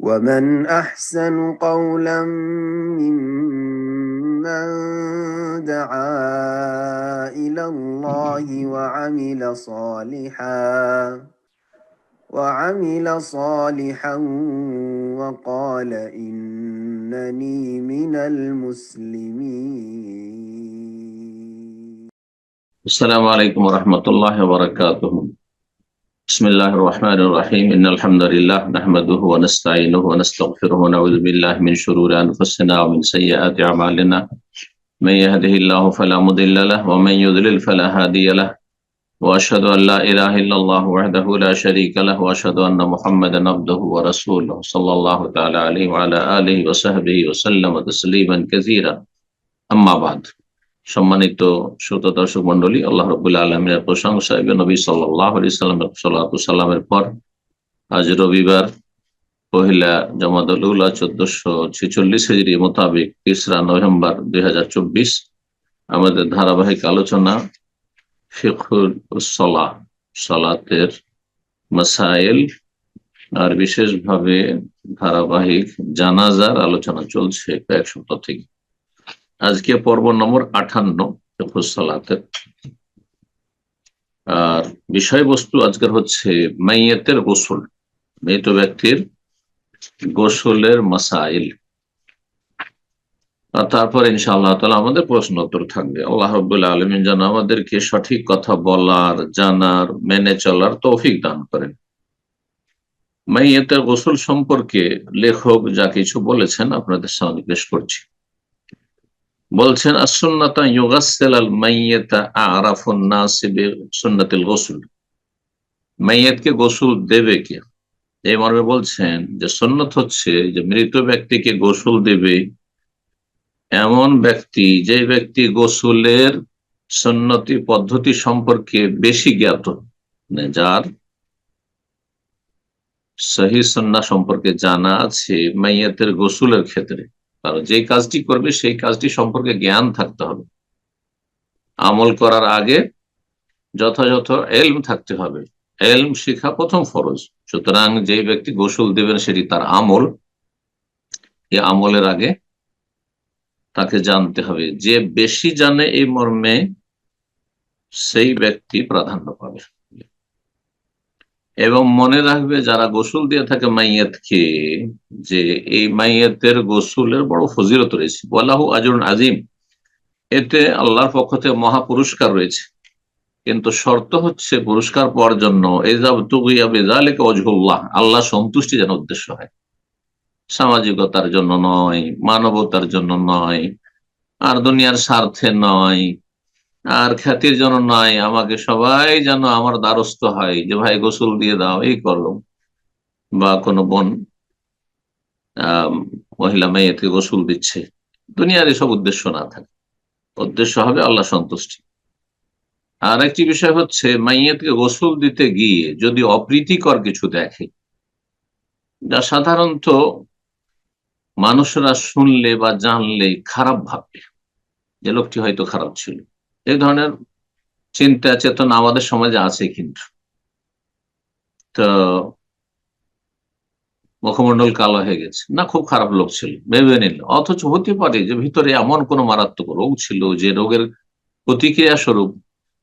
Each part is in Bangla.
ومن أحسن قولا ممن دعا إلى الله وعمل صالحا وقال إنني من المسلمين. السلام عليكم ورحمة الله وبركاته. بسم الله الرحمن الرحيم. إن الحمد لله نحمده ونستعينه ونستغفره ونعوذ بالله من شرور أنفسنا ومن سيئات أعمالنا. من يهده الله فلا مضل له ومن يضلل فلا هادي له وأشهد أن لا إله إلا الله وحده لا شريك له وأشهد أن محمدا عبده ورسوله صلى الله تعالى عليه وعلى آله وصحبه وسلم تسليما كثيرا. أما بعد, সম্মানিত শ্রোতা দর্শক মন্ডলী, আল্লাহ রাব্বুল আলামিনের প্রশংসা এবং নবী সাল্লাল্লাহু আলাইহি ওয়াসাল্লামের সালাতু সালামের পর আজ রবিবার পহেলা জামাদুল উলা 1446 হিজরি মোতাবেক 3 নভেম্বর 2024 আমাদের ধারাবাহিক আলোচনা ফিকহুল সালাহ, সালাতের মাসাইল, আর বিশেষভাবে ধারাবাহিক জানাজার আলোচনা চলছে এক সপ্তাহ থেকে। আজকে পর্ব নম্বর 58 ফিকহুস সালাতের। আর বিষয়বস্তু আজকের হচ্ছে মাইয়াতের গোসল, মৃত ব্যক্তির গোসলের মাসাইল। আর তারপর ইনশাআল্লাহ তাআলা আমাদের প্রশ্ন উত্তর থাকবে। আল্লাহ রাব্বুল আলামিন যেন আমাদেরকে সঠিক কথা বলার, জানার, মেনে চলার তৌফিক দান করেন। মাইয়াতের গোসল সম্পর্কে লেখক যা কিছু বলেছেন আপনাদের সামনে পেশ করছি। বলছেন, as-sunnatu yughassil al-mayyita a'rafun nas bi sunnatil ghusl। মাইয়াতকে গোসল দেবে কে? এই মর্মে বলছেন যে সুন্নাত হচ্ছে যে মৃত ব্যক্তিকে গোসল দেবে এমন ব্যক্তি, যে ব্যক্তি গোসলের সুন্নতি পদ্ধতি সম্পর্কে বেশি জ্ঞাত, যার সহি সুন্নাহ সম্পর্কে জানা আছে মাইয়াতের গোসলের ক্ষেত্রে। কারণ যে কাজটি করবে সেই কাজটি সম্পর্কে জ্ঞান থাকতে হবে। আমল করার আগে যথাযথ এলম থাকতে হবে। এলম শিখা প্রথম ফরজ। সুতরাং যে ব্যক্তি গোসল দেবেন সেটি তার আমল, এই আমলের আগে তাকে জানতে হবে। যে বেশি জানে এই মর্মে সেই ব্যক্তি প্রাধান্য পাবে। এবং মনে রাখবে যারা গোসল দিয়ে থাকে মাইয়াতকে, যে এই মাইয়াতের গোসলের বড় ফজিলত রয়েছে, ওয়ালাহু আজরুন আজিম, এতে আল্লাহর পক্ষ থেকে মহা পুরস্কার রয়েছে। কিন্তু শর্ত হচ্ছে পুরস্কার পাওয়ার জন্য আল্লাহ সন্তুষ্টি যেন উদ্দেশ্য হয়, সামাজিকতার জন্য নয়, মানবতার জন্য নয়, আর দুনিয়ার স্বার্থে নয়, আর খ্যাতির জন্য নয়। আমাকে সবাই যেন আমার দ্বারস্থ হয় যে ভাই গোসল দিয়ে দাও, এই করলো, বা কোনো বোন মহিলা মেয়েকে গোসল দিচ্ছে, দুনিয়ার এসব উদ্দেশ্য না থাকে। উদ্দেশ্য হবে আল্লাহ সন্তুষ্টি। আর একটি বিষয় হচ্ছে মাইয়াতকে গোসল দিতে গিয়ে যদি অপ্রীতিকর কিছু দেখে, যা সাধারণত মানুষরা শুনলে বা জানলে খারাপ ভাববে যে লোকটি হয়তো খারাপ ছিল, এই ধরনের চিন্তা চেতনা আমাদের সমাজে আছে। কিন্তু তো মুখমন্ডল কালো হয়ে গেছে, না খুব খারাপ লোক ছিল ভেবে নিল, অথচ হতে পারে যে ভিতরে এমন কোন মারাত্মক রোগ ছিল যে রোগের প্রতিক্রিয়া স্বরূপ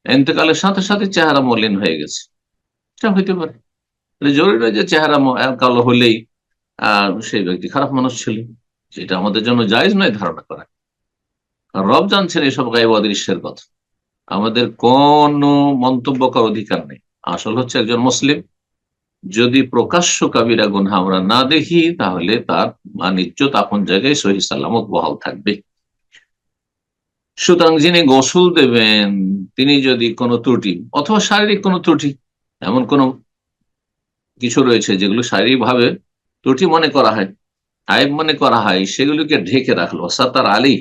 এতেকালের সাথে সাথে চেহারা মলিন হয়ে গেছে। এটা হইতে পারে। জরুরি নয় যে চেহারা কালো হলেই সেই ব্যক্তি খারাপ মানুষ ছিল। সেটা আমাদের জন্য জায়েজ নয় ধারণা করা। রব জানছেন এসব গায়েব অদৃশ্যের কথা, আমাদের কোনো মন্তব্য করার অধিকার নেই। আসল হচ্ছে একজন মুসলিম যদি প্রকাশ্য কাবিরা গুনাহ আমরা না দেখি, তাহলে তার মান ইজ্জত আপন জায়গায় সহি সালামত বহাল থাকবে। সুতরাং যিনি গোসল দেবেন তিনি যদি কোনো ত্রুটি অথবা শারীরিক কোনো ত্রুটি, এমন কোনো কিছু রয়েছে যেগুলো শারীরিক ভাবে ত্রুটি মনে করা হয়, আয়েব মনে করা হয়, সেগুলিকে ঢেকে রাখলো সাতার আলী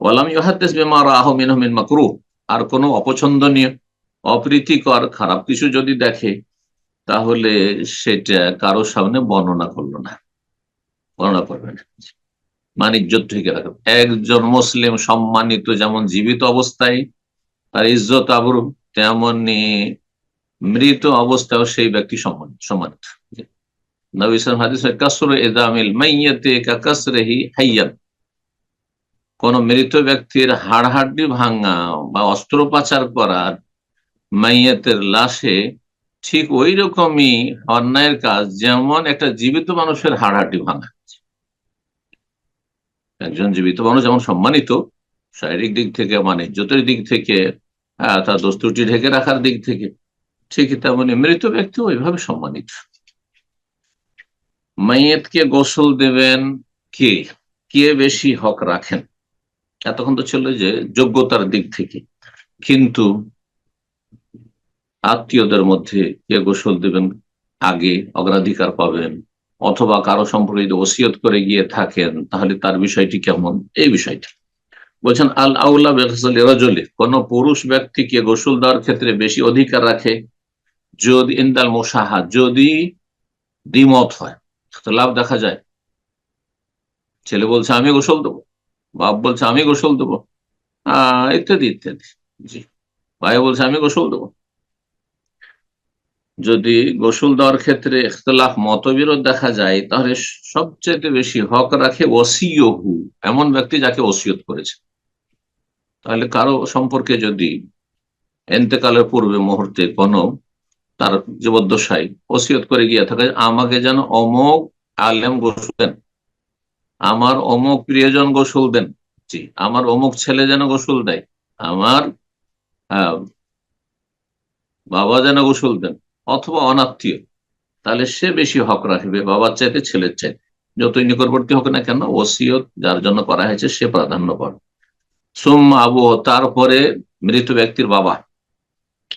ওয়ালাম ইউহাদ্দিস বিমা রাআহু মিনহু মিন মাকরুহ। আর কোনো অপছন্দনীয়, অপ্রীতিকর খারাপ কিছু যদি দেখে, তাহলে সেটা কারো সামনে বর্ণনা করলো না, বর্ণনা করবে না, মান ইজ্জত ঢেকে রাখবে। একজন মুসলিম সম্মানিত যেমন জীবিত অবস্থায় তার ইজ্জত আবরু, তেমনি মৃত অবস্থায় সেই ব্যক্তি সম্মানিত। নবী সাল্লাল্লাহু আলাইহি হাদিসে কাসরু ইদামিল মাইয়াতি কাকাসরিহি হাইয়ান, কোন মৃত ব্যক্তির হাড়হাড্ডি ভাঙা বা অস্ত্রোপচার করা মাইয়াতের লাশে ঠিক ওই রকমই অন্যায়ের কাজ যেমন একটা জীবিত মানুষের হাড়হাড্ডি ভাঙা। একজন জীবিত মানুষ যেমন সম্মানিত শারীরিক দিক থেকে, মানে ইজ্জতের দিক থেকে, তার দোষ ত্রুটি ঢেকে রাখার দিক থেকে, ঠিকই তেমনি মৃত ব্যক্তি ওইভাবে সম্মানিত। মাইয়াতকে গোসল দেবেন কে, কে বেশি হক রাখেন? এতক্ষণ তো ছিল যে যোগ্যতার দিক থেকে, কিন্তু আত্মীয়দের মধ্যে কে গোসল দেবেন আগে অগ্রাধিকার পাবেন, অথবা কারো সম্পর্কে যদি ওসিয়ত করে গিয়ে থাকেন তাহলে তার বিষয়টি কেমন, এই বিষয়টি বলছেন। আল আউলা বিগসলি রাজুলি, কোন পুরুষ ব্যক্তিকে গোসল দেওয়ার ক্ষেত্রে বেশি অধিকার রাখে যদি ইনদাল মুশাহাদ, যদি দ্বিমত হয়, লাভ দেখা যায়, ছেলে বলছে আমি গোসল দেবো, বাপ বলছে আমি গোসল দেবো, ইত্যাদি ইত্যাদি, জি, ভাই বলছে আমি গোসল দেবো। যদি গোসল দেওয়ার ক্ষেত্রে ইখতিলাফ মতবিরোধ দেখা যায় তাহলে সবচেয়ে বেশি হক রাখে ওসিয়হু, এমন ব্যক্তি যাকে ওসিয়ত করেছে। তাহলে কারো সম্পর্কে যদি এন্তেকালের পূর্বে মুহূর্তে কোনো তার জীবদ্দশায় ওসিয়ত করে গিয়ে থাকে আমাকে যেন অমুক আলেম গোসল দেন, আমার অমুক প্রিয়জন গোসল দেন, জি, আমার অমুক ছেলে যেন গোসল দেয়, আমার বাবা যেন গোসল দেন, অথবা অনাত্মীয়, তাহলে সে বেশি হক রাখবে বাবার চাইতে ছেলের চাইতে, যতই নিকটবর্তী হোক না কেন, ওসিয়ত যার জন্য করা হয়েছে সে প্রাধান্য পাবে। সুম্মা আবু, তারপরে মৃত ব্যক্তির বাবা,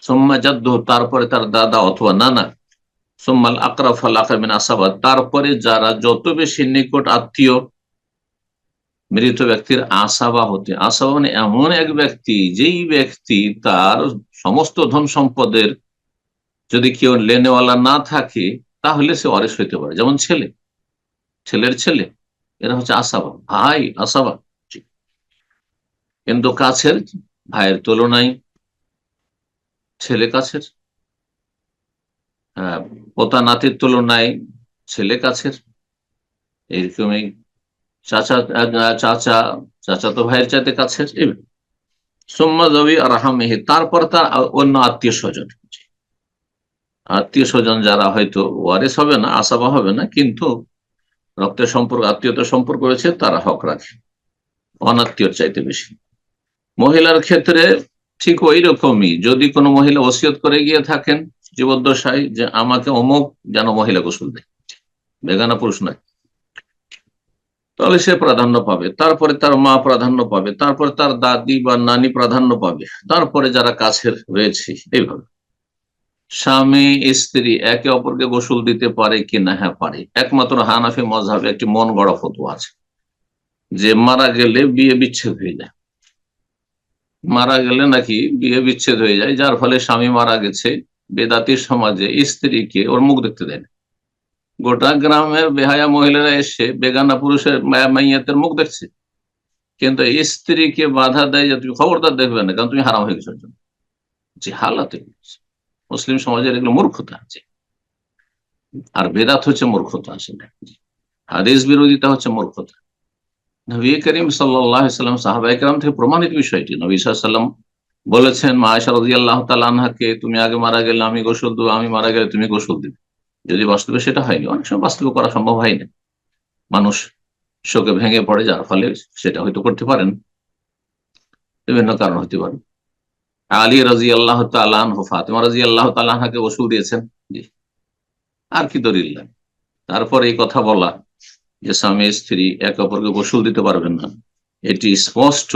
সুম্মা জাদ্দু, তারপরে তার দাদা অথবা নানা, সুম্মাল আকরাফ আল আকরামিন আসাবা, তারপরে যারা যত বেশি নিকট আত্মীয় মৃত ব্যক্তির আসাবা হতে, আসাবা মানে এমন এক ব্যক্তি যেই ব্যক্তি তার সমস্ত ধন সম্পদের যদি কেউ লেনেওয়ালা না থাকে তাহলে সে ওয়ারিস হইতে পারে, যেমন ছেলে, ছেলের ছেলে, এরা হচ্ছে আসাবা, ভাই আসাবা। কিন্তু কাছের, ভাইয়ের তুলনায় ছেলে কাছের, পোতা নাতির তুলনায় ছেলে কাছের, এইরকমই চাচা, চাচা চাচাতো ভাইয়ের চাইতে কাছের, সুম্মা জবি রাহামিহি, তারপর তার অন্য আত্মীয় স্বজন, আত্মীয় স্বজন যারা হয়তো ওয়ারিস হবে না, আসাবা হবে না, কিন্তু রক্তের সম্পর্ক, আত্মীয়তার সম্পর্ক রয়েছে, তারা হক রাখে অনাত্মীয়র চাইতে বেশি। মহিলার ক্ষেত্রে ঠিক ওই রকমই, যদি কোনো মহিলা ওসিয়ত করে গিয়ে থাকেন জীবদ্দশায় যে আমাকে অমুক যেন মহিলা গোসল দেয়, বেগানা পুরুষ নয়, তাহলে সে প্রাধান্য পাবে, তারপরে তার মা প্রাধান্য পাবে, তারপরে তার দাদি বা নানি প্রাধান্য পাবে, তারপরে যারা কাছের রয়েছে। এইভাবে স্বামী স্ত্রী একে অপরকে গোসল দিতে পারে কিনা? হ্যাঁ পারে। একমাত্র হানাফি মযহাবে একটি মন গড়া ফতোয়া আছে যে মারা গেলে বিয়ে বিচ্ছেদ হয়ে যায়, মারা গেলে নাকি বিয়ে বিচ্ছেদ হয়ে যায়, যার ফলে স্বামী মারা গেছে, বেদাতির সমাজে স্ত্রীকে ওর মুখ দেখতে দেয় না। গোটা গ্রামের বেহায়া মহিলারা এসে বেগানা পুরুষের মাইয়াতের মুখ দেখছে, কিন্তু স্ত্রীকে বাধা দেয় যে তুমি খবরদার দেখবে না, কারণ তুমি হারাম হয়ে গেছো জন্য। যে হালাতে মুসলিম সমাজের এগুলো মূর্খতা আছে, আর বেদাত হচ্ছে মূর্খতা আসলে, হাদিস বিরোধিতা হচ্ছে মূর্খতা। নবী করিম সাল্লাল্লাহু আলাইহি সাল্লাম সাহাবায়ে কেরাম থেকে প্রমাণিত বিষয়টি, নবী সাল্লাল্লাহু আলাইহি সাল্লাম বলেছেন মা আয়েশা রাদিয়াল্লাহু তাআলা আনহাকে, তুমি আগে মারা গেলে আমি গোসল দেবো, আমি মারা গেলে তুমি গোসল দিবে। যদি বাস্তবে সেটা হয়নি, অনেক সময় বাস্তবে করা সম্ভব হয় না, মানুষ শোকে ভেঙে পড়ে, যার ফলে সেটা হয়তো করতে পারেন, বিভিন্ন কারণ হতে পারে। আলী রাদিয়াল্লাহু তাআলা আনহু ফাতিমা রাদিয়াল্লাহু তাআলা আনহাকে গোসল দিয়েছেন, জি, আর কি দলিল লাগে? তারপর এই কথা বলা যে স্বামী স্ত্রী একে অপরকে গোসল দিতে পারবেন না, এটি স্পষ্ট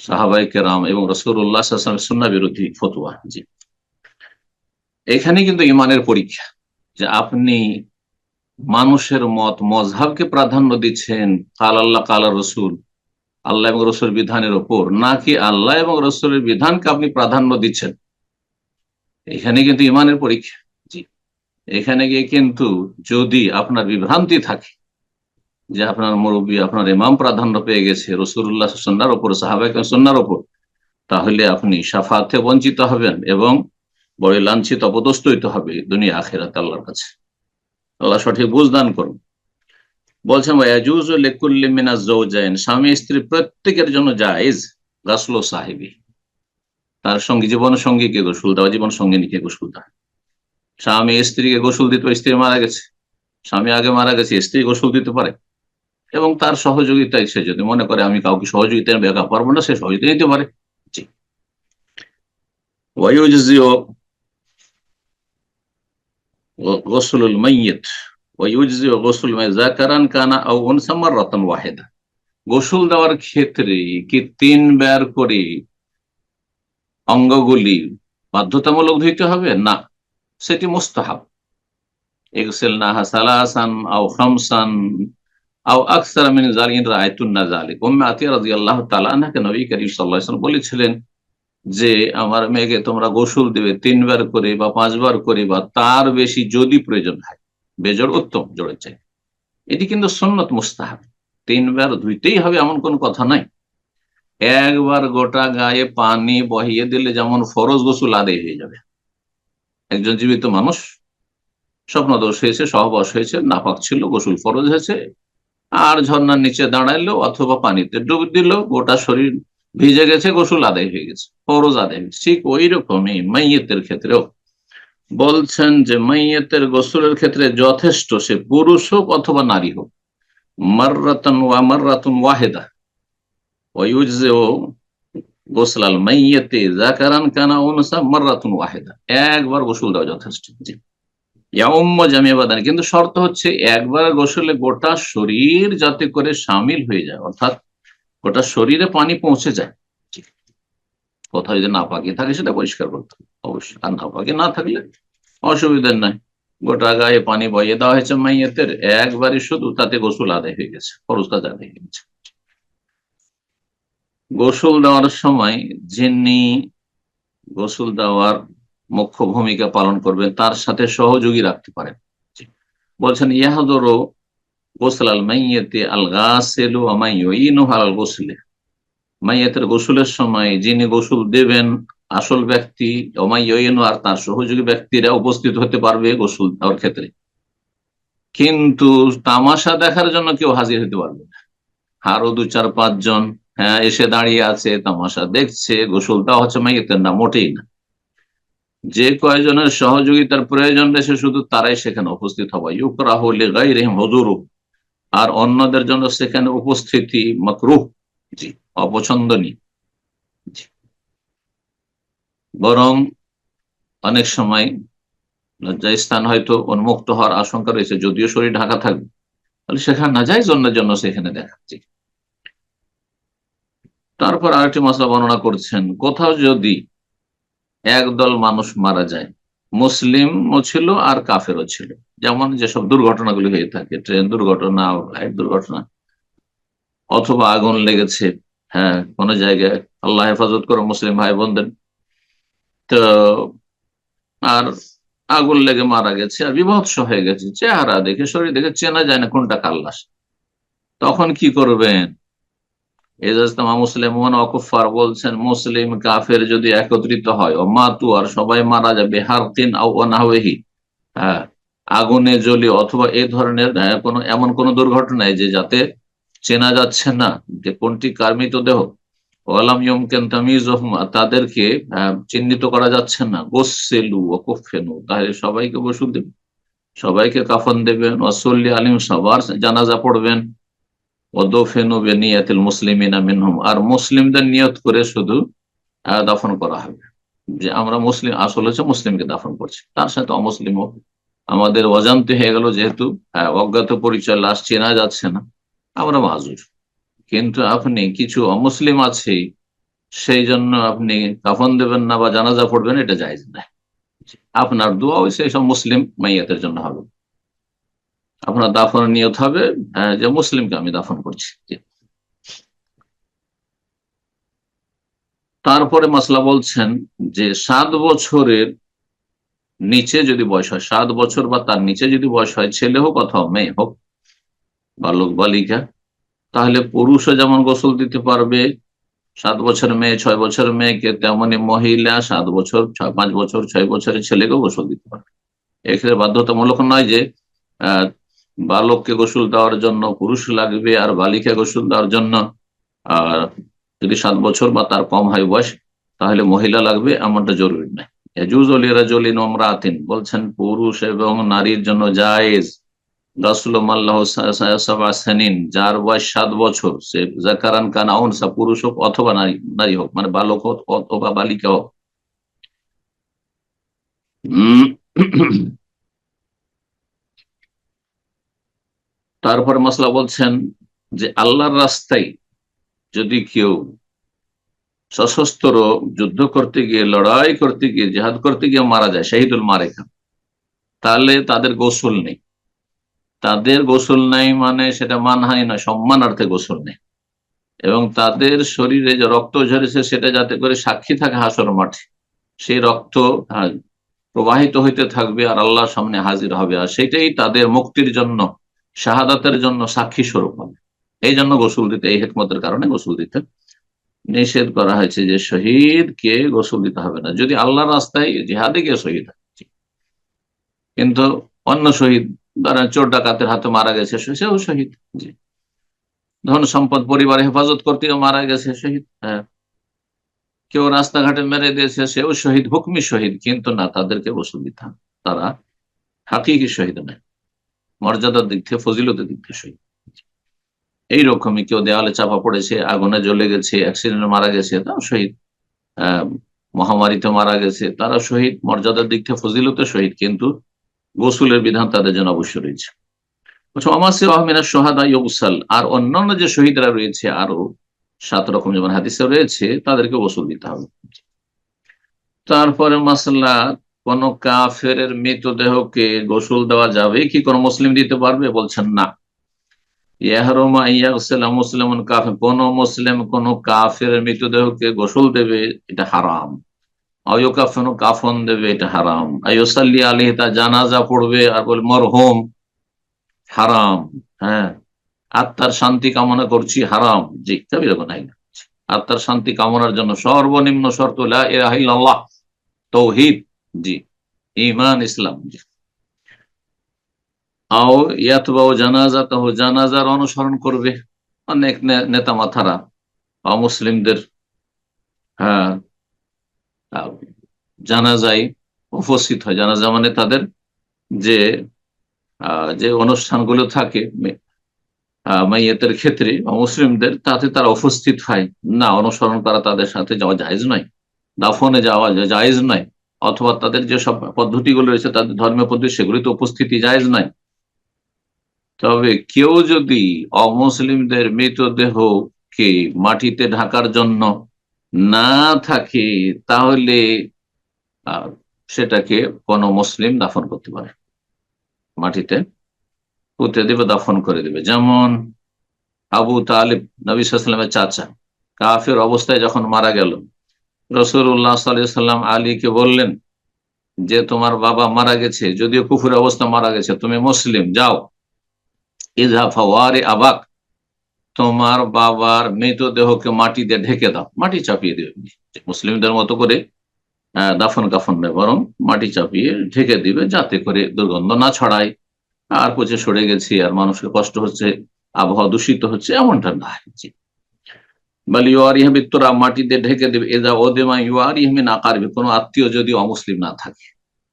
সাহাবায়ে কেরাম এবং রাসূলুল্লাহ সাল্লাল্লাহু আলাইহি ওয়াসাল্লামের সুন্নাহ বিরোধী ফতোয়া। জি, এখানে কিন্তু ইমানের পরীক্ষা, যে আপনি মানুষের মত মযহাবকে প্রাধান্য দিচ্ছেন কাল আল্লাহ কাল রসুল, আল্লাহ এবং রসুল বিধানের ওপর, নাকি আল্লাহ এবং রসুলের বিধানকে আপনি প্রাধান্য দিচ্ছেন। এখানে কিন্তু ইমানের পরীক্ষা। জি, এখানে গিয়ে কিন্তু যদি আপনার বিভ্রান্তি থাকে যে আপনার মুরব্বী, আপনার ইমাম প্রাধান্য পেয়ে গেছে রাসূলুল্লাহ সুন্নাহর ওপর, সাহাবায়ে কেরাম সুন্নাহর ওপর, তাহলে আপনি শাফাআতে বঞ্চিত হবেন এবং বড় লাঞ্ছিত অপদস্থ হইতে হবে দুনিয়া আখিরাত আল্লাহর কাছে। আল্লাহ সঠিক বুঝদান করুন। বলছেন ওয়াজুজু লিকুল্লি মিনাজ যাওজাইন, স্বামী স্ত্রী প্রত্যেকের জন্য জায়েজ গাসলু সাহিবি, তার সঙ্গী জীবন সঙ্গীকে গোসল দেওয়া, জীবন সঙ্গিনীকে গোসল দেওয়া। স্বামী স্ত্রীকে গোসল দিতে, স্ত্রী মারা গেছে, স্বামী আগে মারা গেছে, স্ত্রী গোসল দিতে পারে এবং তার সহযোগিতায় সে যদি মনে করে আমি কাউকে সহযোগিতা বেকা পারবো না, সে সহযোগিতা নিতে পারে। জি। ওয়ায়ুজজিউ গোসলুল মাইয়িত, ওয়ায়ুজজিউ গোসলুল মাইয়িত যাকারান কানা আও উনসা মাররাতান ওয়াহিদা। গোসল দেওয়ার ক্ষেত্রে কি 3 বার করে অঙ্গগুলি বাধ্যতামূলক ধুইতে হবে? না, সেটি মুস্তাহাব। ইগসিলনাহা সালাসান আও খামসান আও আকসার মিন যালিক ইন রাআইতুন্না যালিক। উম্মে আতিয়া রাদিয়াল্লাহু তাআলা আনহাকে নবী করিম সাল্লাল্লাহু আলাইহি ওয়াসাল্লাম বলেছিলেন যে আমার মেয়েকে তোমরা গোসল দেবে 3 বার করে বা 5 বার করে বা তার বেশি যদি প্রয়োজন হয়, বেজোড় উত্তম, জোরে চাই। এটি কিন্তু সুন্নত মুস্তাহাব, 3 বার ধুইতেই হবে এমন কোন কথা নাই। একবার গোটা গায়ে পানি বহিয়ে দিলে যেমন ফরজ গোসল আদায় হয়ে যাবে। একজন জীবিত মানুষ স্বপ্নদোষ হয়েছে, সহবাস হয়েছে, নাপাক ছিল, গোসল ফরজ হয়েছে, আর ঝর্ণার নিচে দাঁড়াইলো অথবা পানিতে ডুব দিল, গোটা শরীর ভিজে গেছে, গোসল আদায় হয়ে গেছে, ফরজ আদায় হয়ে গেছে। ঠিক ওই রকমই মাইয়েতের ক্ষেত্রেও বলছেন যে মাইয়েতের গোসলের ক্ষেত্রে যথেষ্ট সে পুরুষ হোক অথবা নারী হোক, মাররাতান ওয়া মাররাতুন ওয়াহিদা ওয়ায়ুজজিউ গোসলাল মাইয়াতি যাকারান কানা উনসা মাররাতুন ওয়াহিদা, একবার গোসল দেওয়া যথেষ্ট। জি। ইয়া উম্মু জামিয়া বাদান, কিন্তু শর্ত হচ্ছে একবার গোসলে গোটা শরীর যাতে করে শামিল হয়ে যায়, অর্থাৎ গোটা শরীরে পানি পৌঁছে যায়। জি। কোথাও যদি নাপাকি থাকে সেটা পরিষ্কার করতে হবে অবশ্যই, আর নাপাকি না থাকলে অসুবিধার নাই, গোটা গায়ে পানি বইয়ে দেওয়া হয়েছে মাইয়াতের, একবারই শুধু তাতে গোসল আদায় হয়ে গেছে, ফরজ কাজ আদায় হয়ে গেছে। গোসল দেওয়ার সময় যিনি গোসল দেওয়ার মুখ্য ভূমিকা পালন করবেন তার সাথে সহযোগী রাখতে পারেন। বলছেন ইয়াহদুরু গোসল আল মাইয়াতি আল গাসিলু ওয়া মান ইউইনুহু আলাল গোসলে, মাইয়াতের গোসলের সময় যিনি গোসল দেবেন আসল ব্যক্তি, ওয়া মান ইউইনুহু আর তার সহযোগী ব্যক্তিরা উপস্থিত হতে পারবে গোসল দেওয়ার ক্ষেত্রে, কিন্তু তামাশা দেখার জন্য কেউ হাজির হতে পারবে না। আরো 2-4-5 জন এসে দাঁড়িয়ে আছে, তামাশা দেখছে, গোসল দেওয়া হচ্ছে মাইয়াতের না, মোটেই না। যে কয়জনের সহযোগিতার প্রয়োজন রয়েছে শুধু তারাই সেখানে উপস্থিত হবে। ইউকরাহু লিগাইরিহিম হুজুরু, আর অন্যদের জন্য সেখানে উপস্থিতি মাকরুহ, জি, অপছন্দনীয়। বরং অনেক সময় লজ্জাস্থান হয়তো উন্মুক্ত হওয়ার আশঙ্কা রয়েছে, যদিও শরীর ঢাকা থাকবে, তাহলে সেখানে না যায় অন্যের জন্য সেখানে দেখাচ্ছি। তারপর আরেকটি মশলা বর্ণনা করছেন, কোথাও যদি একদল মানুষ মারা যায়, মুসলিমও ছিল আর কাফেরও ছিল, যেমন যেসব দুর্ঘটনাগুলি হয়ে থাকে, ট্রেন দুর্ঘটনা, ফ্লাইট দুর্ঘটনা, অথবা আগুন লেগেছে, কোন জায়গায়, আল্লাহ হেফাজত করো মুসলিম ভাই বোনদের, তো আর আগুন লেগে মারা গেছে আর বিভৎস হয়ে গেছে, চেহারা দেখে শরীর দেখে চেনা যায় না কোনটা কার লাশ, তখন কি করবেন? এজাজতামা মুসলিমুন ওয়া কুফার, বলছেন মুসলিম কাফের যদি একত্রিত হয়, ও মাতু আর সবাই মারা যাবে, হারকিন আও নাহওয়িহি, আগুনে জ্বলে অথবা এই ধরনের এমন কোন দুর্ঘটনায় যে যাতে চেনা যাচ্ছে না যে কোনটি কার মৃতদেহ, ওয়ালাম ইউমকিন তামিযুহুম, তাদেরকে চিহ্নিত করা যাচ্ছে না, গোসলু ওয়া কুফিনু, তাহলে সবাইকে গোসল দেবেন, সবাইকে কাফন দেবেন, ওয়াসল্লি আলাইহিম, সবার জানাজা পড়বেন, ওয়াদফিনু বিনিয়াতিল মুসলিমিনা মিনহুম, আর মুসলিমদের নিয়ত করে শুধু দাফন করা হবে, যে আমরা মুসলিম, আসল হচ্ছে মুসলিমকে দাফন করছি, তার সাথে অমুসলিমও আমাদের অজান্তে হয়ে গেল, যেহেতু অজ্ঞাত পরিচয়, লাশ চেনা যাচ্ছে না, আমরা মাযুর। কিন্তু আপনি কিছু অমুসলিম আছে সেই জন্য আপনি কাফন দেবেন না বা জানাজা পড়বেন, এটা জায়েজ নাই। আপনার দোয়া ওই সেই সব মুসলিম মাইয়াতের জন্য হবে, আপনার দাফনের নিয়ত হবে যে মুসলিমকে আমি দাফন করছি। তারপরে মাসলা বলছেন যে 7 বছরের নিচে যদি বয়স হয়, 7 বছর বা তার নিচে যদি বয়স হয়, ছেলে হোক অথবা মেয়ে হোক, বালক বালিকা, তাহলে পুরুষও যেমন গোসল দিতে পারবে 7 বছরের মেয়ে, 6 বছরের মেয়েকে, তেমনি মহিলা 7 বছর, 5 বছর, 6 বছরের ছেলেকেও গোসল দিতে পারবে। এক্ষেত্রে বাধ্যতামূলক নয় যে আহ বালককে গোসল দেওয়ার জন্য পুরুষ লাগবে, আর বালিকা গোসল দেওয়ার জন্য আর যদি 7 বছর বা তার কম হয় বয়স তাহলে মহিলা লাগবে, এমনটা জরুরি নয়। ইয়াজুজু লিরাজুলিন ওয়া ইমরাআতিন বলছেন পুরুষ এবং নারীর জন্য জায়েজ গাসলু মান লাহু সাবআ সিনিন, যার বয়স 7 বছর, সে যাকারান কানা আও উনসা, পুরুষ হোক অথবা নারী নারী হোক, মানে বালক হোক অথবা বালিকা হোক। উম, তারপরে মাসলা বলছেন যে আল্লাহর রাস্তায় যদি কেউ সশস্ত্র যুদ্ধ করতে গিয়ে, লড়াই করতে গিয়ে, জিহাদ করতে গিয়ে মারা যায়, শহীদুল মারেকা, তাহলে তাদের গোসল নেই। তাদের গোসল নেই মানে সেটা মানহানি নয়, সম্মানার্থে গোসল নেই। এবং তাদের শরীরে যে রক্ত ঝরেছে সেটা যাতে করে সাক্ষী থাকে হাসর মাঠে, সেই রক্ত প্রবাহিত হইতে থাকবে আর আল্লাহর সামনে হাজির হবে, আর সেটাই তাদের মুক্তির জন্য, শাহাদাতের জন্য সাক্ষী স্বরূপ হবে। এই জন্য গোসল দিতে, এই হেকমতের কারণে গোসল দিতে নিষেধ করা হয়েছে যে শহীদকে গোসল দিতে হবে না, যদি আল্লাহর রাস্তায় জিহাদে গিয়ে শহীদ হয়। কিন্তু অন্য শহীদ, ধরেন চোর ডাকাতের হাতে মারা গেছে, সেও শহীদ। জি। ধন সম্পদ পরিবার হেফাজত করতে মারা গেছে, শহীদ। হ্যাঁ। কেউ রাস্তাঘাটে মেরে দিয়েছে, সেও শহীদ, হুকমি শহীদ, কিন্তু না, তাদেরকে গোসল দিতে হবে। তারা হাকিকি শহীদ নয়, মর্যাদার দিক থেকে, ফজিলতের দিক থেকে শহীদ। এইরকমই কেউ দেওয়ালে চাপা পড়েছে, আগুনে জ্বলে গেছে, অ্যাক্সিডেন্টে মারা গেছে, তাও শহীদ। আহ মহামারীতে মারা গেছে, তারা শহীদ, মর্যাদার দিক থেকে ফজিলতে শহীদ, কিন্তু গোসলের বিধান তাদের জন্য অবশ্যই রয়েছে। আর অন্যান্য যে শহীদরা রয়েছে আরো 7 রকম, যেমন হাদিসে রয়েছে, তাদেরকে গোসল দিতে হবে। তারপরে মাসালা, কোন কাফের মৃতদেহকে গোসল দেওয়া যাবে কি, কোন মুসলিম দিতে পারবে? বলছেন না। মুসলিম কাফের, কোন মুসলিম কোন কাফের মৃতদেহকে গোসল দেবে, এটা হারাম। কাফন, কাফন দেবে, এটা হারাম। আইসাল্লি আলাইহি, তা জানাজা পড়বে আর বলে মরহুম, হারাম। হ্যাঁ। আত্মার শান্তি কামনা করছি, হারাম। জি, কবিরা গুনাহ। আত্মার শান্তি কামনার জন্য সর্বনিম্ন শর্ত লা ইলাহা ইল্লাল্লাহ, তৌহিদ। জি, ঈমান, ইসলাম। জি। আও ইয়াতবাউ জানাজাতাহু, জানাজার অনুসরণ করবে। অনেক নেতা মাথারা অমুসলিমদের, হ্যাঁ, জানাজায় উপস্থিত হয়। জানাজা মানে তাদের যে যে অনুষ্ঠানগুলো থাকে মাইয়াতের ক্ষেত্রে মুসলিমদের, তাতে তারা উপস্থিত হয় না, অনুসরণ করা তাদের সাথে যাওয়া জায়েজ নয়, দাফনে যাওয়া জায়েজ নয়, অথবা তাদের যে সব পদ্ধতিগুলো রয়েছে, তাদের ধর্মীয় পদ্ধতি, সেগুলিতে উপস্থিতি জায়েজ নয়। তবে কেউ যদি অমুসলিমদের মৃতদেহকে মাটিতে ঢাকার জন্য না থাকে, তাহলে আহ, সেটাকে কোনো মুসলিম দাফন করতে পারে, মাটিতে পুঁতে দেবে, দাফন করে দেবে। যেমন আবু তালিব, নবী সাল্লাল্লাহু আলাইহি ওয়াসাল্লামের চাচা, কাফের অবস্থায় যখন মারা গেল, রাসূলুল্লাহ সাল্লাল্লাহু আলাইহি ওয়াসাল্লাম আলীকে বললেন যে তোমার বাবা মারা গেছে, যদিও কুফুরের অবস্থা মারা গেছে, তুমি মুসলিম, যাও ইযহাব ফাওয়ারি আবাক, তোমার বাবার মৃতদেহকে মাটি দিয়ে ঢেকে দাও, মাটি চাপিয়ে দেবে। মুসলিমদের মতো করে দাফন কাফন নয়, বরং মাটি চাপিয়ে ঢেকে দিবে, যাতে করে দুর্গন্ধ না ছড়ায়, আর পচে সরে গেছে আর মানুষের কষ্ট হচ্ছে, আবহাওয়া দূষিত হচ্ছে, এমনটা না। বলে ইউআরিহাবি, তোরা মাটি দিয়ে ঢেকে দেবে। এজা ওদেমা ইউআরিহামি না কারবে, কোনো আত্মীয় যদি অমুসলিম না থাকে,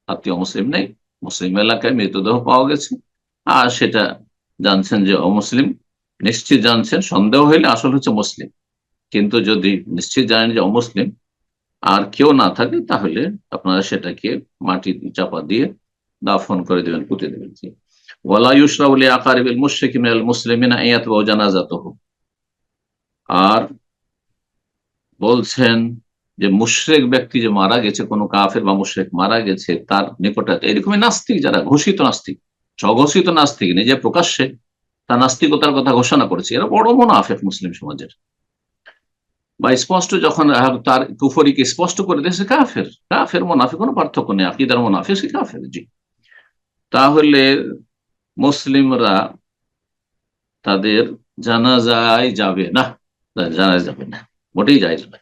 আত্মীয় মুসলিম নেই, মুসলিম এলাকায় মৃতদেহ পাওয়া গেছে, আর সেটা জানছেন যে অমুসলিম, নিশ্চিত জানছেন, সন্দেহ হইলে আসল হচ্ছে মুসলিম, কিন্তু যদি নিশ্চিত জানেন যে অমুসলিম আর কেউ না থাকে, তাহলে আপনারা সেটাকে মাটি চাপা দিয়ে দাফন করে দেবেন, পুঁতে দেবেন। ওয়ালা ইউশরাউ লিআকারিবিল মুশরিকি মিনাল মুসলিমিনা ইয়াতবাউ জানাজাতাহু, আর বলছেন যে মুশরিক ব্যক্তি যে মারা গেছে, কোনো কাফের বা মুশরিক মারা গেছে, তার নিকটে এরকমই নাস্তিক, যারা ঘোষিত নাস্তিক, স্বঘোষিত নাস্তিক, নিজে প্রকাশ্যে তার নাস্তিকতার কথা ঘোষণা করেছে, এরা বড় মুনাফিক মুসলিম সমাজের, বা স্পষ্ট যখন তার কুফরিকে স্পষ্ট করে দিয়েছে, কাফের, কাফের মুনাফিক, কোনো পার্থক্য নেই, আকীদার মুনাফিক, সে কাফের। জি। তাহলে মুসলিমরা তাদের জানাজায় যাবে না, জানাজায় যাবে না, মোটেই যায় না।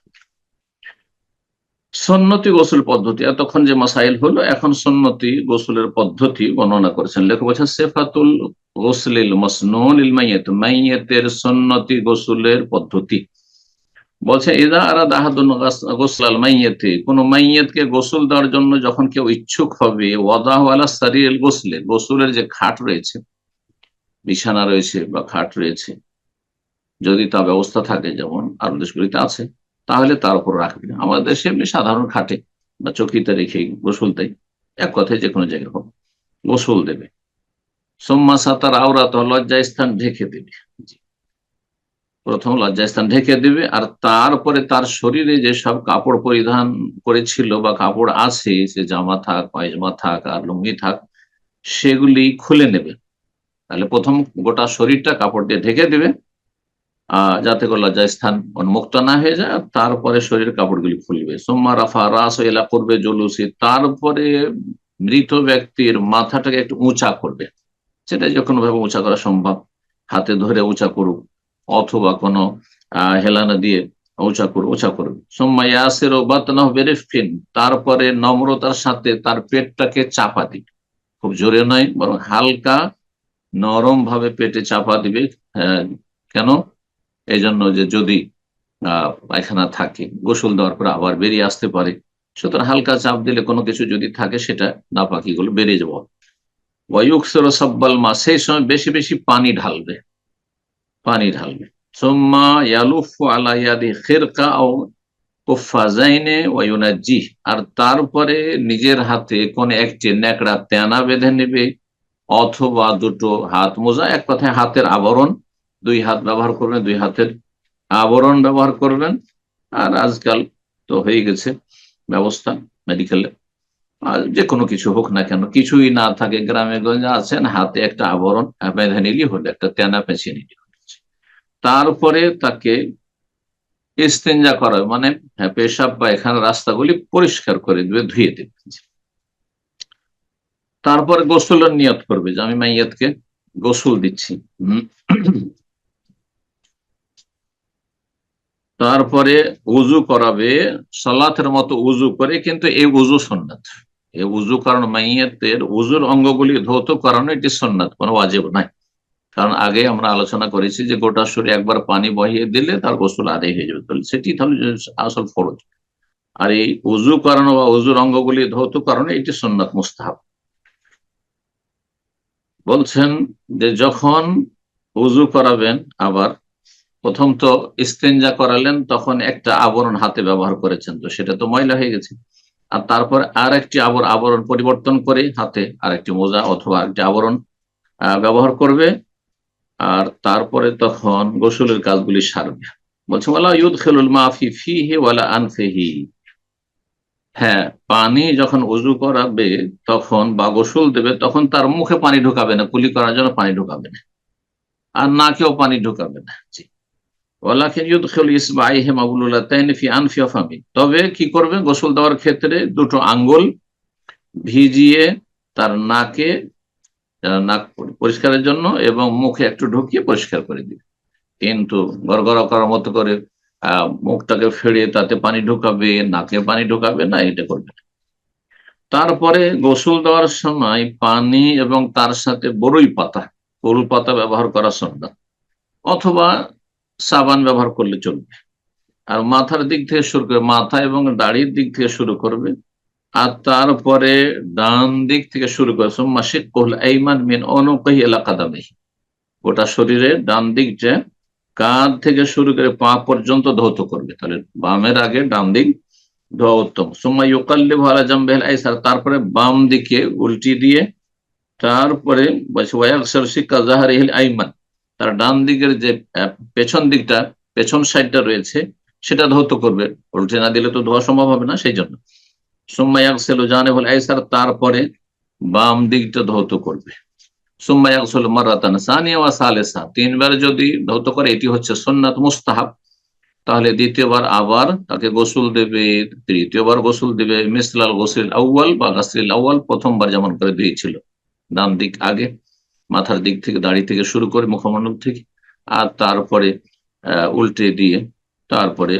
সুন্নতি গোসল পদ্ধতি, এতক্ষণ যে মাসাইল হলো, এখন সুন্নতি গোসলের পদ্ধতি বর্ণনা করেছেন। লেখক বলছেন সিফাতুল গোসলিল মাসনুনিল মাইয়িত, মাইয়িতের সুন্নতি গোসলের পদ্ধতি। বলছে ইদা আরাদা আহাদুন গোসলাল মাইয়িতি, কোন মাইয়িতকে গোসল দেওয়ার জন্য যখন কেউ ইচ্ছুক হবে, ওয়াদাহু আলা সারিরিল গোসলে, গোসলের যে খাট রয়েছে, বিছানা রয়েছে বা খাট রয়েছে, যদি তা ব্যবস্থা থাকে, যেমন আরব দেশগুলিতে আছে, তাহলে তার উপর রাখবে। আমাদের দেশে এমনি সাধারণ খাটে বা চকিতে রেখে গোসল দেয়, এক কথায় যে কোনো জায়গায় হোক গোসল দেবে। সোম্মা সাতার আওরাত, লজ্জা স্থান ঢেকে দেবে। প্রথম লজ্জাস্থান ঢেকে দিবে, আর তারপরে তার শরীরে যেসব কাপড় পরিধান করেছিল বা কাপড় আছে, সে জামা থাক, পায়জামা থাক আর লুঙ্গি থাক, সেগুলি খুলে নেবে। তাহলে প্রথম গোটা শরীরটা কাপড় দিয়ে ঢেকে দিবে, যাতে করে লজ্জাস্থান উন্মুক্ত না হয়ে যায়, আর তারপরে শরীরের কাপড়গুলি খুলবে। সোম্মা রাফা রাস এলা করবে জলুসি, তারপরে মৃত ব্যক্তির মাথাটাকে একটু উঁচা করবে, সেটা যে কোনো ভাবে উঁচা করা সম্ভব, হাতে ধরে উঁচা করুক অথবা কোনো হেলানা দিয়ে উঁচা করবে। সোম্মা ইয়াসির ও বাতনাহ বিরিফকিন, তারপরে নম্রতার সাথে তার পেটটাকে চাপা দিবে, খুব জোরে নয়, বরং হালকা নরম ভাবে পেটে চাপা দিবে। কেন? এই জন্য যে যদি পায়খানা থাকে, গোসল দেওয়ার পর আবার বেরিয়ে আসতে পারে, সুতরাং হালকা চাপ দিলে কোনো কিছু যদি থাকে সেটা নাপাকিগুলো বেরিয়ে যাবে। ওয়ায়ুকসির সাব্বাল মা, সেই সময় বেশি বেশি পানি ঢালবে, পানি ঢালবে। সুম্মা ইয়ালুফু আলা ইয়াদি খিরকা আও কুফাজাইনে ওয়া ইউনাজ্জিহ, আর তারপরে নিজের হাতে কোন একটি ন্যাকড়া তেনা বেঁধে নেবে অথবা দুটো হাত মোজা, এক কথায় হাতের আবরণ, দুই হাত ব্যবহার করবেন, দুই হাতের আবরণ ব্যবহার করবেন। আর আজকাল তো হয়ে গেছে ব্যবস্থা মেডিকেলে, আর যে কোনো কিছু হোক না কেন, কিছুই না থাকে, গ্রামে গঞ্জে আছেন, হাতে একটা আবরণ বেঁধে নিলি হলো, একটা তেনা পেঁচিয়ে নিলি। তারপরে তাকে ইস্তেঞ্জা করা, মানে পেশাব বা এখানে রাস্তাগুলি পরিষ্কার করে দেবে, ধুয়ে দেবে। তারপরে গোসলের নিয়ত করবে যে আমি মাইয়াতকে গোসল দিচ্ছি। তারপরে উজু করাবে, সালাতের মতো উজু করে, কিন্তু এই উজু সুন্নাত, এই উজু কারণ মাইয়াতের উজুর অঙ্গগুলি ধৌত করানো এটি সুন্নাত, কোনো ওয়াজিব নাই। কারণ আগে আমরা আলোচনা করেছি যে গোটা শরীরে একবার পানি বহিয়ে দিলে তার গোসল আদায় হয়ে যাবে, তাহলে সেটি তাহলে আসল ফরজ। আর এই উজু করানো বা উজুর অঙ্গগুলি ধৌত করানো এটি সুন্নাত মুস্তাহাব। বলছেন যে যখন উজু করাবেন, আবার প্রথম তো ইস্তেঞ্জা করালেন, তখন একটা আবরণ হাতে ব্যবহার করেছেন, তো সেটা তো ময়লা হয়ে গেছে। আর তারপর আর একটি আবরণ পরিবর্তন করে হাতে আর একটি মোজা অথবা একটি আবরণ ব্যবহার করবে, আর তারপরে তখন গোসলের কাজগুলি সারবে। বলছে ওয়ালা ইউদখিলুল মাফি ফিহি ওয়ালা আনফিহি, হ্যাঁ, পানি যখন উজু করাবে তখন বা গোসল দেবে, তখন তার মুখে পানি ঢোকাবে না, কুলি করার জন্য পানি ঢোকাবে না, আর নাকেও পানি ঢোকাবে না। জি। ওয়ালাকিন ইউদখিলু ইসবাইহি মাগলুলাতাইনি ফি আনফি ওয়া ফামি, তবে কি করবে গোসল দেওয়ার ক্ষেত্রে দুটো আঙ্গুল ভিজিয়ে তার নাকে, নাক পরিষ্কারের জন্য, এবং মুখে একটু ঢুকিয়ে পরিষ্কার করে দিবে। কিন্তু গড়গড়া করার মতো করে মুখটাকে ফেড়ে তাতে পানি ঢোকাবে, নাকে পানি ঢোকাবে না, এটা করবে না। তারপরে গোসল দেওয়ার সময় পানি এবং তার সাথে বরই পাতা, তরুল পাতা ব্যবহার করা সুন্নাত, অথবা সাবান ব্যবহার করলে চলবে। আর মাথার দিক থেকে শুরু করে, মাথা এবং দাড়ির দিক থেকে শুরু করবে, আর তারপরে ডান দিক থেকে শুরু করে সুম্মা শিক্কুল আইমান মিন উনুকিহি ইলা কাদামিহি, গোটা শরীরে ডান দিকটা কাঁধ থেকে শুরু করে পা পর্যন্ত ধৌত করবে। তাহলে বামের আগে ডান দিক ধোয়া উত্তম। সুম্মা ইউকাল্লিবু আলা জামবিহিল আইসার, তারপরে বাম দিকে উল্টি দিয়ে, তারপরে বলছে ওয়ায়াগসিলু শিক্কা যাহরিহিল আইমান, তার ডান দিকের যে পেছন দিকটা, পেছন সাইডটা রয়েছে, সেটা ধৌত করবে। উল্টে না দিলে তো ধোয়া সম্ভব হবে না, সেই জন্য। সুম্মা ইয়াগসিলু জানিবাল আইসার, তারপরে বাম দিকটা ধৌত করবে। সুম্মা ইয়াগসিলু মাররাতান সানিয়া ওয়া সালিসা, তিনবার যদি ধৌত করে, এটি হচ্ছে সুন্নাত মুস্তাহাব। তাহলে দ্বিতীয়বার আবার তাকে গোসল দেবে, তৃতীয়বার গোসল দেবে মিসলাল গোসল আউয়াল বা গাসলিল আউয়াল, প্রথমবার যেমন করে দিয়েছিল, ডান দিক আগে, মাথার দিক থেকে, দাড়ি থেকে শুরু করে মুখমণ্ডল থেকে, আর তারপরে উল্টে দিয়ে তারপরে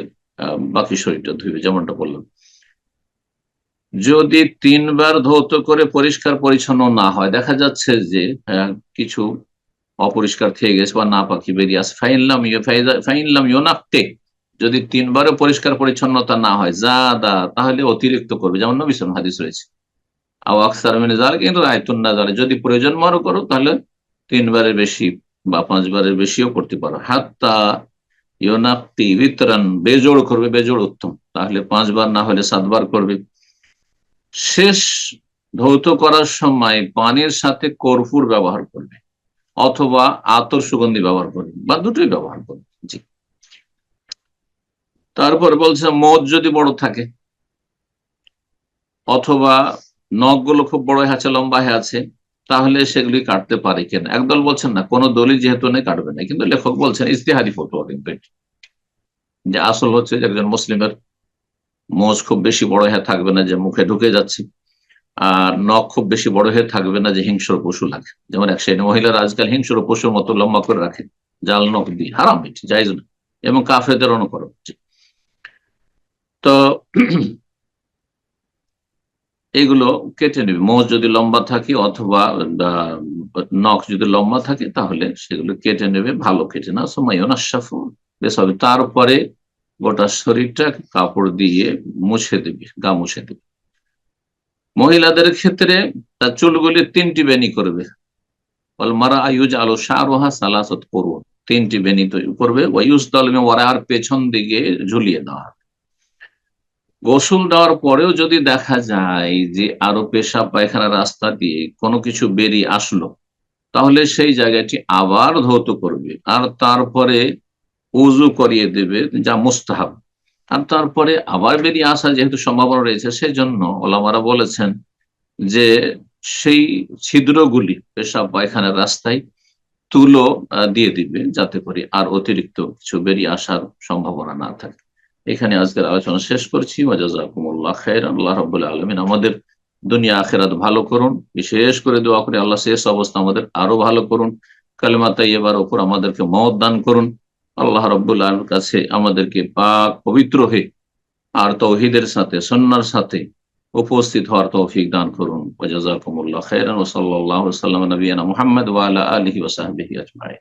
বাকি শরীরটা ধুবে, যেমনটা বললাম। যদি তিনবার ধৌত করে পরিষ্কার পরিচ্ছন্ন না হয়, দেখা যাচ্ছে যে কিছু অপরিষ্কার থেকে গেছে বা না পাখি বেরিয়ে আসে, ফাইনলাম ইউনাফতে, যদি তিনবারও পরিষ্কার পরিচ্ছন্নতা না হয় জাদা, তাহলে অতিরিক্ত করবে, যেমন নবী সাল্লাল্লাহু আলাইহি হাদিস রয়েছে। আও আকসার মিন যালিকা ইন রাআইতুন নাযারা, যদি প্রয়োজন মনে করো তাহলে তিনবারের বেশি বা পাঁচবারের বেশিও করতে পারো। হাত্তা ইউনাফতি বিতরান, বেজোড় করবে, বেজোড় উত্তম, তাহলে পাঁচবার না হলে সাতবার করবে। শেষ ধৌত করার সময় পানির সাথে কর্পূর ব্যবহার করবে অথবা আতর সুগন্ধি ব্যবহার করবে, বা দুটোই ব্যবহার করবে। জি। তারপর বলছে মদ যদি বড় থাকে অথবা নখগুলো খুব বড় হয়ে আছে, লম্বা হয়ে আছে, তাহলে সেগুলি কাটতে পারে কেন? একদল বলছেন না, কোনো দলিল যেহেতু নেই কাটবে না, কিন্তু লেখক বলছেন ইজতিহাদি ফতোয়া, কিন্তু এটি যে আসল হচ্ছে যে একজন মুসলিমের মোজ খুব বেশি বড় হয়ে থাকবে না যে মুখে ঢুকে যাচ্ছে, আর নখ খুব বেশি বড় হয়ে থাকবে না যে হিংস্র পশু লাগে। যেমন এক শ্রেণী মহিলারা আজকাল হিংস্র পশুর মতো লম্বা করে রাখে, জাল নখ দিয়ে, হারাম, এটি জায়েজ না, এবং কাফেরদের অনুকরণ। তো এগুলো কেটে নেবে, মোজ যদি লম্বা থাকে অথবা নখ যদি লম্বা থাকে তাহলে সেগুলো কেটে নেবে, ভালো কেটে না, সময় অনাশাফু বেশ হবে। তারপরে গোটা শরীরটা কাপড় দিয়ে মুছে দেবে, গা মুছে দেবে। মহিলাদের ক্ষেত্রে তার চুলগুলি তিনটি বেনি করবে, মারা আয়ুজ আলো শাহরোহা সালাসত করুন, তিনটি বেনি তৈরি করবে, ওয়ুস দলমে ওরা, আর পেছন দিকে ঝুলিয়ে দেওয়া। গোসল দেওয়ার পরেও যদি দেখা যায় যে আরো পেশাব পায়খানার রাস্তা দিয়ে কোনো কিছু বেরিয়ে আসলো, তাহলে সেই জায়গাটি আবার ধৌত করবে, আর তারপরে উজু করিয়ে দেবে, যা মুস্তাহাব। আর তারপরে আবার বেরিয়ে আসার যেহেতু সম্ভাবনা রয়েছে, সেজন্য ওলামারা বলেছেন যে সেই ছিদ্রগুলি পেশাব পায়খানার রাস্তায় তুলো দিয়ে দিবে, যাতে করে আর অতিরিক্ত কিছু বেরিয়ে আসার সম্ভাবনা না থাকে। এখানে আজকের আলোচনা শেষ করছি। ওয়াজাযাকুমুল্লাহ খাইরান। আল্লাহ রাব্বুল আলামিন আমাদের দুনিয়া আখিরাত ভালো করুন। বিশেষ করে দোয়া করি আল্লাহ শেষ অবস্থা আমাদের আরো ভালো করুন, কালিমা তাইয়্যিবার উপর আমাদেরকে মওত দান করুন। আল্লাহ রাব্বুল আলামিনের কাছে আমাদেরকে পাক পবিত্র হয়ে আর তৌহিদের সাথে, সুন্নাহর সাথে উপস্থিত হওয়ার তৌফিক দান করুন। ওয়াজাযাকুমুল্লাহ খাইরান। ওয়া সাল্লাল্লাহু আলা নবিয়িনা মুহাম্মদ ওয়া আলা আলিহি ওয়া সাহবিহি আজমাইন।